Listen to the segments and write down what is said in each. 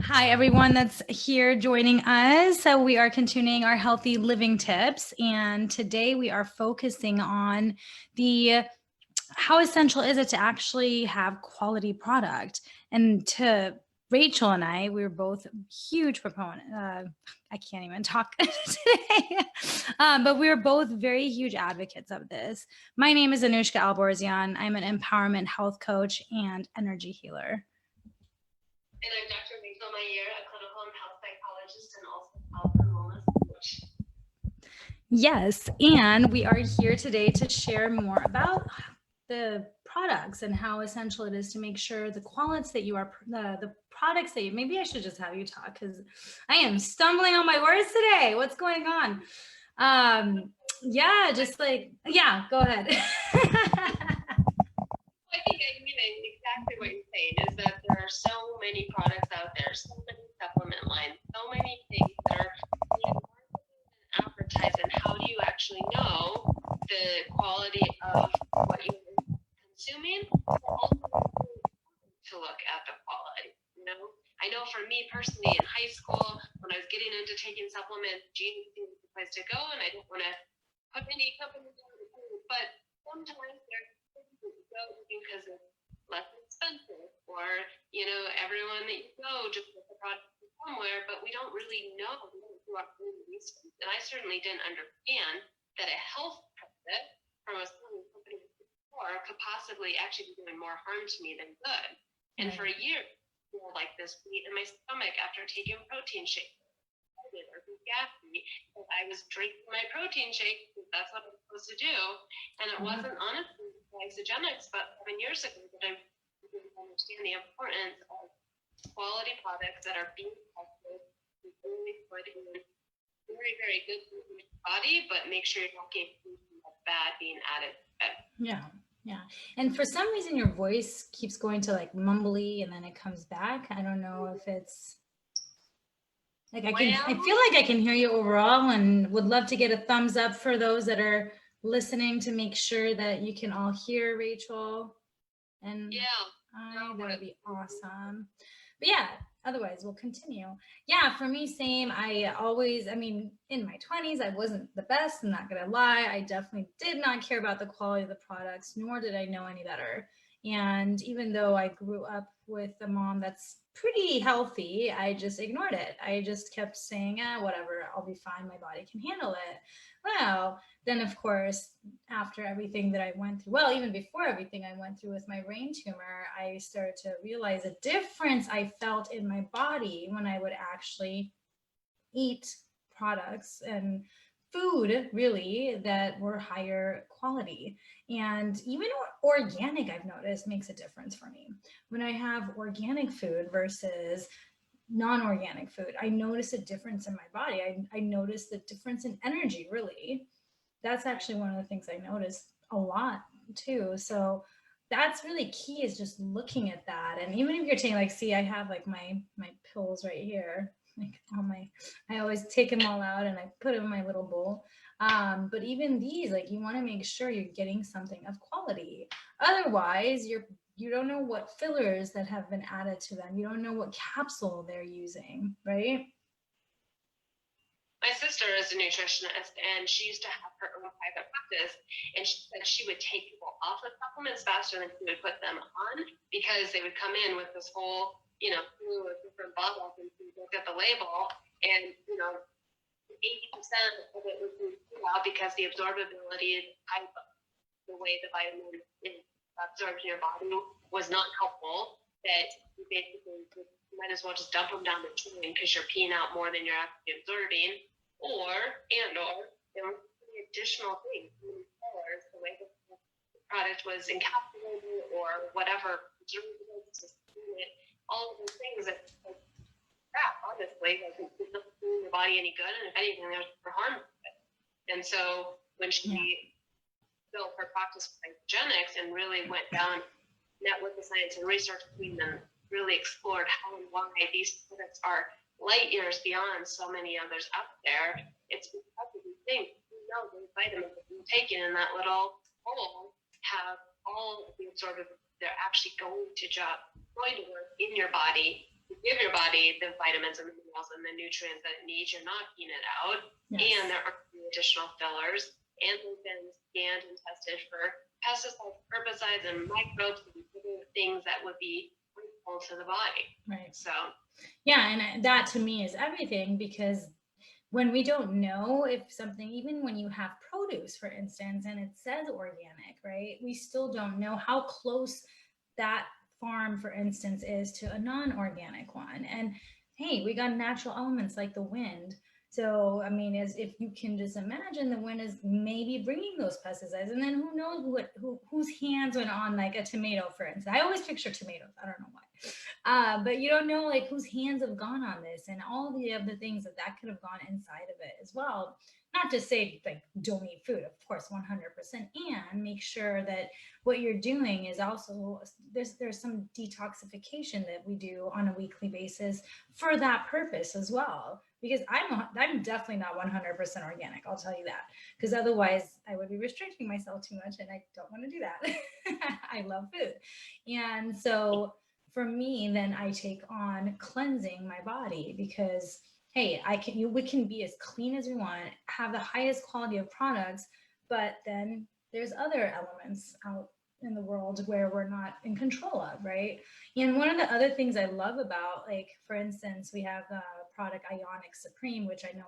Hi, everyone that's here joining us. So we are continuing our healthy living tips. And today we are focusing on how essential is it to actually have quality product. And to Rachel and I, we were both huge proponents. I can't even talk today, but we were both very huge advocates of this. My name is Anuschka. I'm an empowerment health coach and energy healer. And I'm Dr. Rachael Meir, a clinical and health psychologist and also health and wellness coach. Yes, and we are here today to share more about the products and how essential it is to make sure the quality that you are, the products that you, maybe I should just have you talk because I am stumbling on my words today. What's going on? Yeah, just like, yeah, go ahead. I think I mean exactly what you're saying is that there are so many products out there, so many supplement lines, so many things that are being advertised, and how do you actually know the quality of what you're consuming? But also to look at the quality, I know for me personally in high school, when I was getting into taking supplements, jeans seemed the place to go, and I don't want to put any companies on the food, but sometimes there's because it's less expensive, or everyone that you know just put the product somewhere, but we don't really know. We don't do our own research, and I certainly didn't understand that a health product from a certain company before could possibly actually be doing more harm to me than good. And for a year, I feel like this weight in my stomach after taking protein shakes. Or be gassy. I was drinking my protein shake because that's what I'm supposed to do, and it wasn't honestly Isagenix, but 7 years ago that I didn't understand the importance of quality products that are being tested and only put in very, very good food in your body, but make sure you're not getting anything bad being added. Yeah. And for some reason, your voice keeps going to like mumbly and then it comes back. I don't know if it's like I feel like I can hear you overall, and would love to get a thumbs up for those that are listening to make sure that you can all hear Rachel. And that would be awesome. But yeah, otherwise we'll continue. Yeah, for me, same. In my 20s, I wasn't the best. I'm not going to lie. I definitely did not care about the quality of the products, nor did I know any better. And even though I grew up with a mom that's pretty healthy, I just ignored it. I just kept saying, whatever, I'll be fine. My body can handle it. Well, then of course, after everything that I went through, well, even before everything I went through with my brain tumor, I started to realize a difference I felt in my body when I would actually eat products and food really that were higher quality. And even organic, I've noticed, makes a difference for me. When I have organic food versus non-organic food, I notice a difference in my body. I notice the difference in energy, really. That's actually one of the things I noticed a lot too. So that's really key, is just looking at that. And even if you're taking, like, see, I have like my pills right here, like I always take them all out and I put them in my little bowl. But even these, like, you want to make sure you're getting something of quality. Otherwise, you don't know what fillers that have been added to them. You don't know what capsule they're using, right? My sister is a nutritionist, and she used to have her own private practice, and she said she would take people off of supplements faster than she would put them on, because they would come in with this whole, slew of different bottles, and she would look at the label, and 80% of it would be out because the absorbability type of the way the vitamin is absorbed in your body was not helpful, that you basically might as well just dump them down the drain because you're peeing out more than you're actually absorbing. Or there were additional things, the way the product was encapsulated or whatever, all of those things that, crap, honestly, it's not doing your body any good, and if anything, there's more harm to it. And so when she built her practice with Isagenix and really went down, met with the science and research team, and really explored how and why these products are light years beyond so many others out there, it's because of these things. Those vitamins that you're taking in that little bowl have all of the absorbent. They're actually going to work in your body to give your body the vitamins and minerals and the nutrients that it needs. You're knocking it out. Yes. And there are additional fillers, and they've been scanned and tested for pesticides, herbicides, and microbes and other things that would be harmful to the body. Right. So yeah, and that to me is everything, because when we don't know if something, even when you have produce, for instance, and it says organic, right, we still don't know how close that farm, for instance, is to a non-organic one. And hey, we got natural elements like the wind. So, I mean, as if you can just imagine, the wind is maybe bringing those pesticides, and then who knows whose hands went on like a tomato, for instance. I always picture tomatoes. I don't know why. But you don't know like whose hands have gone on this, and all the other things that could have gone inside of it as well. Not to say like don't eat food, of course, 100%, and make sure that what you're doing is also, there's some detoxification that we do on a weekly basis for that purpose as well. Because I'm definitely not 100% organic, I'll tell you that, because otherwise I would be restricting myself too much, and I don't want to do that. I love food. And so for me, then I take on cleansing my body, because hey, we can be as clean as we want, have the highest quality of products, but then there's other elements out in the world where we're not in control of, right? And one of the other things I love about, like, for instance, we have the product Ionic Supreme, which I know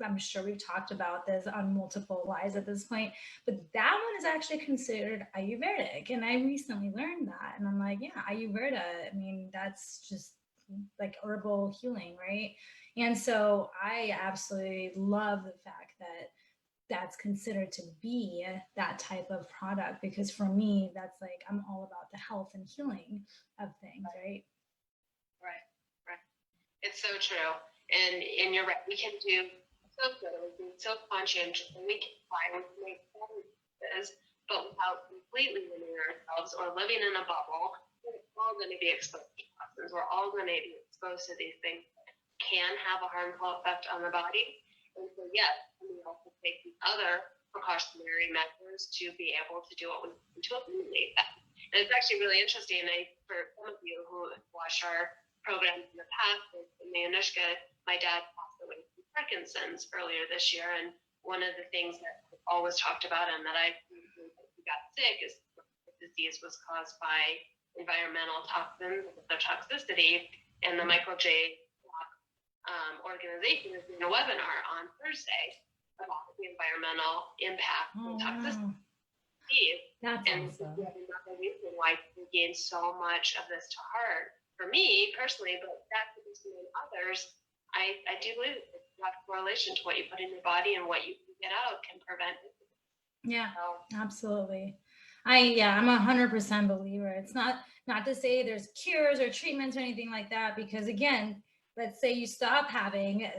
I'm sure we've talked about this on multiple lives at this point, but that one is actually considered Ayurvedic. And I recently learned that. And I'm like, yeah, Ayurveda, I mean, that's just like herbal healing, right? And so I absolutely love the fact that that's considered to be that type of product, because for me, that's like, I'm all about the health and healing of things, right? Right. It's so true. And you're right, we can do so good, we can be so conscientious, and we can try, we can make choices, but without completely limiting ourselves or living in a bubble, we're all going to be exposed to toxins. We're all going to be exposed to these things that can have a harmful effect on the body. And so, yes, we also take these other precautionary measures to be able to do what we can to eliminate that. And it's actually really interesting. For some of you who watched our programs in the past, with Anuschka, my dad passed away from Parkinson's earlier this year. And one of the things that I always talked about, and that he got sick, is the disease was caused by environmental toxins, the toxicity, and the Michael J. organization is doing a webinar on Thursday about the environmental impact and toxicity. That's and awesome. Another reason why we gain so much of this to heart, for me personally, but that could be for others. I do believe it's a correlation to what you put in your body and what you get out can prevent it. Yeah, absolutely. I'm 100% believer. It's not to say there's cures or treatments or anything like that, because again, let's say you stop having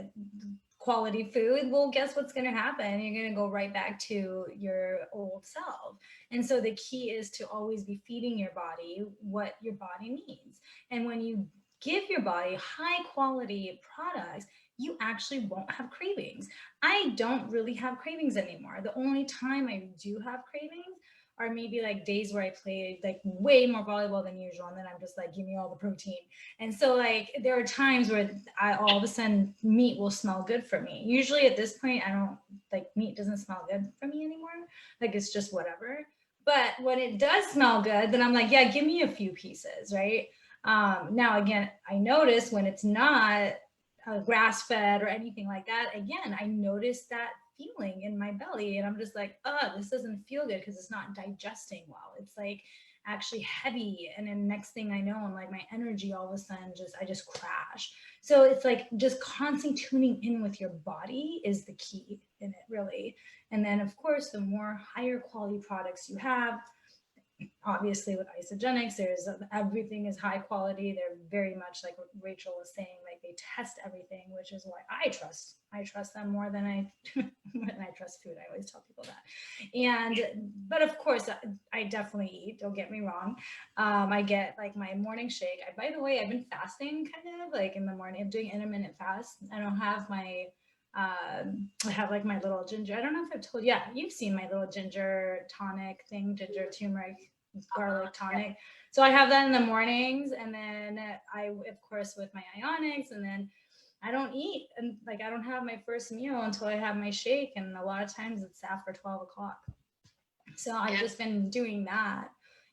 quality food, well, guess what's going to happen? You're going to go right back to your old self. And so the key is to always be feeding your body what your body needs. And when you give your body high quality products, you actually won't have cravings. I don't really have cravings anymore. The only time I do have cravings are maybe like days where I play like way more volleyball than usual, and then I'm just like, give me all the protein. And so like there are times where all of a sudden meat will smell good for me. Usually at this point, I don't like, meat doesn't smell good for me anymore. Like it's just whatever. But when it does smell good, then I'm like, yeah, give me a few pieces, right? Now again, I notice when it's not grass-fed or anything like that, again, I notice that feeling in my belly, and I'm just like, oh, this doesn't feel good, because it's not digesting well. It's like actually heavy, and then next thing I know, I'm like, my energy all of a sudden I just crash. So it's like just constantly tuning in with your body is the key in it, really. And then of course, the more higher quality products you have, obviously with Isagenix, everything is high quality. They're very much like what Rachael was saying, like they test everything, which is why I trust them more than I trust food. I always tell people that. But of course, I definitely eat, don't get me wrong. I get like my morning shake. By the way, I've been fasting kind of like in the morning. I'm doing intermittent fast. I don't have I have like my little ginger. I don't know if I've told you. Yeah, you've seen my little ginger tonic thing, ginger turmeric. garlic tonic. So I have that in the mornings, and then I, of course, with my ionics, and then I don't eat, and like I don't have my first meal until I have my shake, and a lot of times it's after 12 o'clock. So I've just been doing that,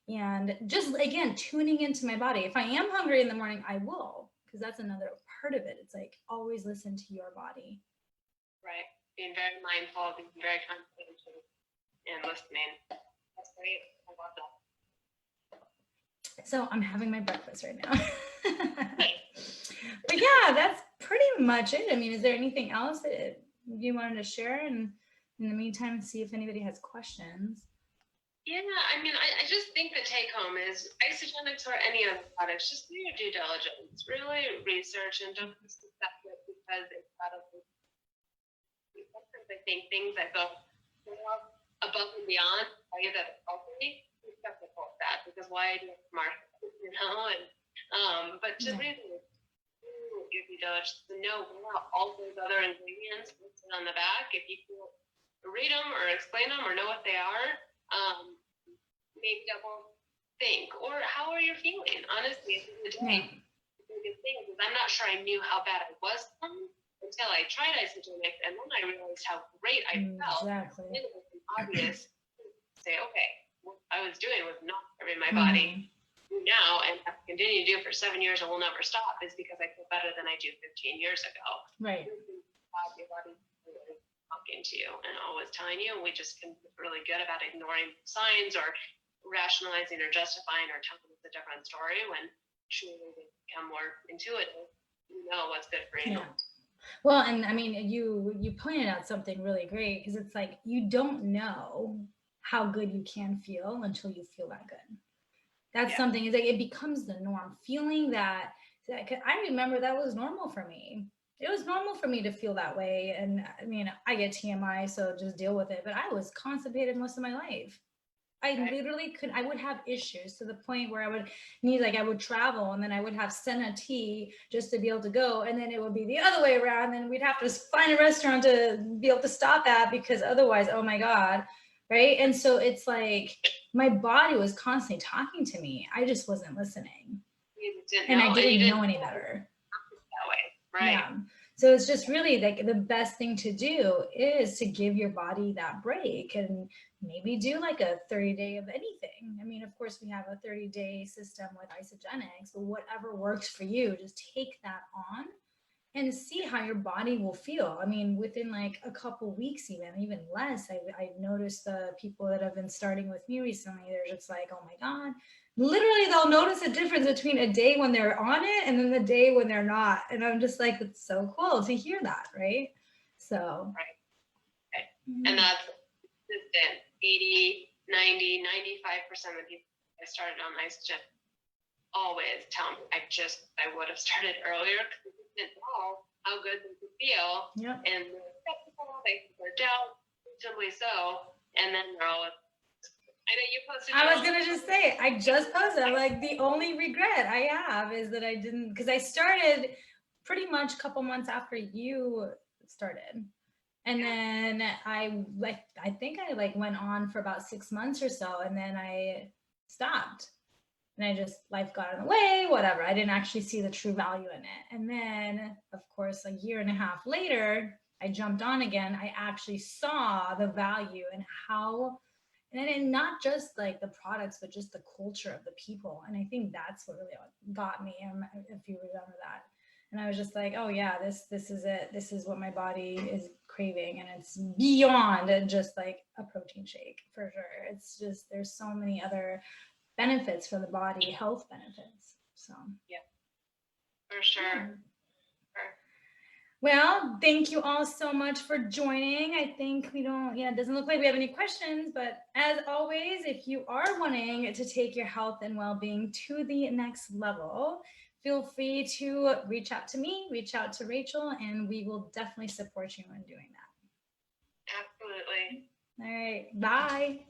and just again tuning into my body. If I am hungry in the morning, I will, because that's another part of it. It's like always listen to your body. Right. Being very mindful, being very conscientious, and listening. That's great. I love that. So I'm having my breakfast right now. But yeah, that's pretty much it. I mean, is there anything else that you wanted to share? And in the meantime, see if anybody has questions. Yeah, I mean, I just think the take home is Isagenix or any other products, just do your due diligence. Really research and don't just accept it because it's probably, sometimes I think things that go above and beyond tell you that it's healthy, be skeptical of that, because why do you market, you know? And but to really do your due diligence to know what all those other ingredients listed on the back, if you can read them or explain them or know what they are, maybe double think. Or how are you feeling? Honestly, at the end of the day, the biggest thing is I'm not sure I knew how bad I was until I tried Isagenix, and then I realized how great I felt. Exactly. It was obvious to say, okay, what I was doing was not serving my body now, and have continued to do for 7 years and will never stop, is because I feel better than I do 15 years ago. Right. Your body talking to you and always telling you, and we just can be really good about ignoring signs or rationalizing or justifying or telling us a different story when truly they become more intuitive. You know what's good for you. Yeah. Well, and I mean, you pointed out something really great, because it's like you don't know how good you can feel until you feel that good. That's something, is like it becomes the norm. Feeling that I remember that was normal for me. It was normal for me to feel that way. And I mean, I get TMI, so just deal with it. But I was constipated most of my life. I literally I would have issues to the point where I would need, like, I would travel and then I would have Senna tea just to be able to go. And then it would be the other way around. And we'd have to find a restaurant to be able to stop at, because otherwise, oh my God. Right. And so it's like my body was constantly talking to me. I just wasn't listening. And I didn't know any better. That way. Right. Yeah. So it's just really like the best thing to do is to give your body that break, and maybe do like a 30-day of anything. I mean, of course, we have a 30-day system with Isagenix, but whatever works for you, just take that on and see how your body will feel. I mean, within like a couple weeks, even less, I've noticed the people that have been starting with me recently, they're just like, oh my God, literally they'll notice a difference between a day when they're on it and then the day when they're not. And I'm just like, it's so cool to hear that, right? So. Right. Okay. And that's consistent. 80, 90, 95% of the people I started on Isagenix always tell me I would have started earlier, because they didn't know how good they could feel. Yep. And they're skeptical, they're doubt, reasonably so. And then they're all, I know you posted. I was going to just say, I just posted, like, the only regret I have is that I didn't, because I started pretty much a couple months after you started. And then I think I went on for about 6 months or so, and then I stopped. And I just, life got in the way, whatever. I didn't actually see the true value in it. And then, of course, a year and a half later, I jumped on again. I actually saw the value and how, and not just like the products, but just the culture of the people. And I think that's what really got me, if you remember that. And I was just like, oh yeah, this is it. This is what my body is craving. And it's beyond just like a protein shake, for sure. It's just, there's so many other benefits for the body, health benefits. So yeah, for sure. Well, thank you all so much for joining. I think it doesn't look like we have any questions, but as always, if you are wanting to take your health and well-being to the next level, feel free to reach out to me, reach out to Rachel, and we will definitely support you in doing that. Absolutely. All right. Bye.